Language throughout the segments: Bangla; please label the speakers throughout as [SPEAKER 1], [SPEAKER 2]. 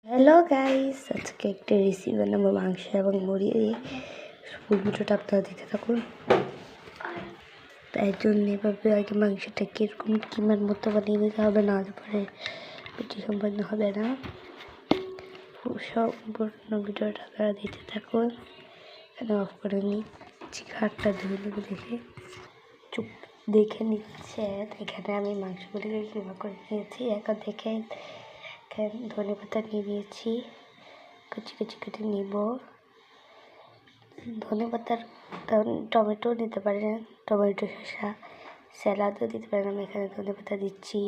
[SPEAKER 1] হ্যালো গাইস, আজকে একটা রেসিপি বানাবো মাংস এবং মুড়ি দিয়ে। ফুল ভিডিওটা আপনারা দিতে থাকুন। তাই জন্য এভাবে আগে মাংসটা কীরকম কিমার মতো বানিয়ে নিতে হবে, না পরে ভিডিও সম্পন্ন হবে না। সম্পূর্ণ ভিডিওটা আপনারা দিতে থাকুন। এখানে অফ করে নিচ্ছি, খাটটা ধুয়ে নেবো চুপ দেখে নিচ্ছে। এখানে আমি মাংসগুলিকে কিমা করে নিয়েছি। এখন দেখে ধনে পাতা নিয়ে নিয়েছি, কুচি কুচি কেটে নিব। ধনে পাতার টমেটো দিতে পারেন, টমেটো শসা স্যালাডও দিতে পারেন। আমি এখানে ধনে পাতা দিচ্ছি।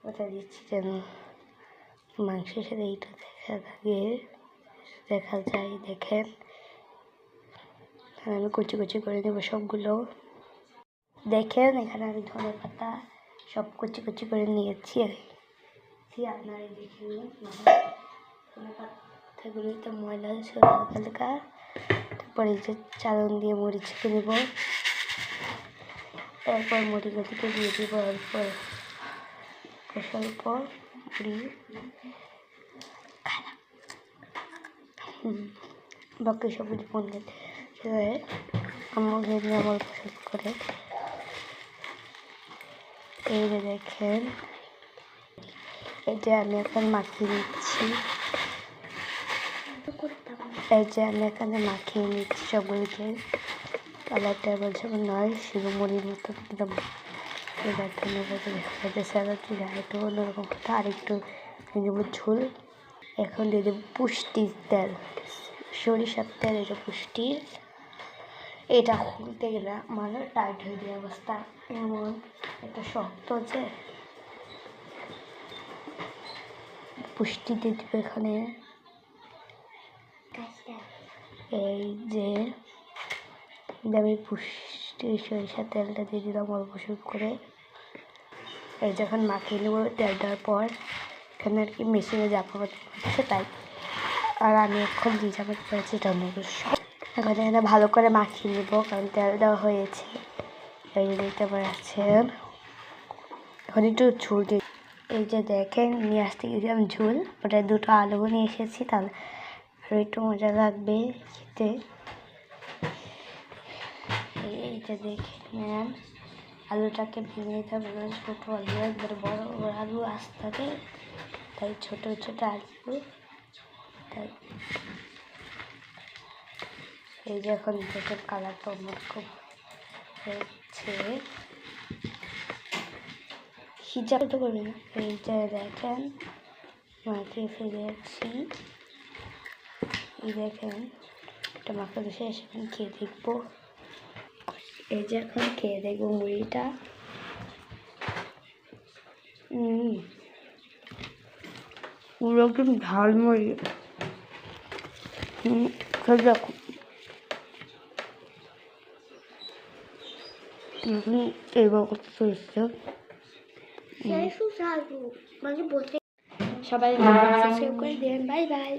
[SPEAKER 1] ওটা দিচ্ছি যেন মাংসের সাথে এইটা দেখা যায়। দেখেন আমি কুচি কুচি করে দেবো সবগুলো। দেখেন এখানে আমি ধনে পাতা সব কুচি কুচি করে নিয়েছি। আপনারা দেখে নিন, ধনে পাতাগুলিতে ময়লা ছিল হালকা হালকা। তারপরে এই যে চালন দিয়ে মরিচ দেব, তারপর মুড়িগুলিকে দিয়ে দিব অল্প স্বল্প মুড়ি। বাকি সবুজ পণ্যের আমার পছন্দ করে। এই যে দেখেন, এই যে আমি এখন মাখিয়ে নিচ্ছি। সবগুলিকে। কালারটা বলছে নয় শিবমণির মতো একদম একটু অন্যরকম কথা। আর একটু দেবো ঝোল। এখন দিয়ে দেবো পুষ্টির তেল, সরিষার তেল। এটা পুষ্টির, এটা খুলতে গেলে মানে টাইট হয়ে যায় অবস্থা। এমন একটা শক্ত যে পুষ্টি দিয়ে দেবে এখানে। এই যে আমি পুষ্টির সরিষার তেলটা দিয়ে দিলাম অল্প করে। এই যখন মাখিয়ে নেবো তেল দেওয়ার পর, এখানে আর কি মেশিনে জামাকাপড় হচ্ছে তাই। আর আমি এখন যে জামাকাপড় করেছি টমেটো এখানে ভালো করে মাখিয়ে নেবো, কারণ তেল দেওয়া হয়েছে। এই যে দেখতে পাচ্ছেন, এখন একটু ঝোল দিয়ে। এই যে দেখেন নিয়ে আসতে গেছিলাম ঝোল, ওটা দুটো আলুও নিয়ে এসেছি, তাহলে আরও একটু মজা লাগবে খেতে। এই যে দেখেন আলুটাকে ভেঙে নিতে হবে, ছোটো আলু একবারে বড় বড় আলু আসতে থাকে, তাই ছোটো ছোটো আলু। তাই এই যে এখন দেখেন কালারটা অন্যরকম হচ্ছে। হিজাব তো করবে না। এই যে দেখেন মাখিয়ে ফেলেছি। এই দেখেন এটা মাখা শেষ, এখন খেয়ে দেখবো। এই যে এখন খেয়ে দেখবো মুড়িটা। পুরো একদম ঝালমুড়ি। দেখো এইবার সবাই সাবস্ক্রাইব করে দেন। Bye bye.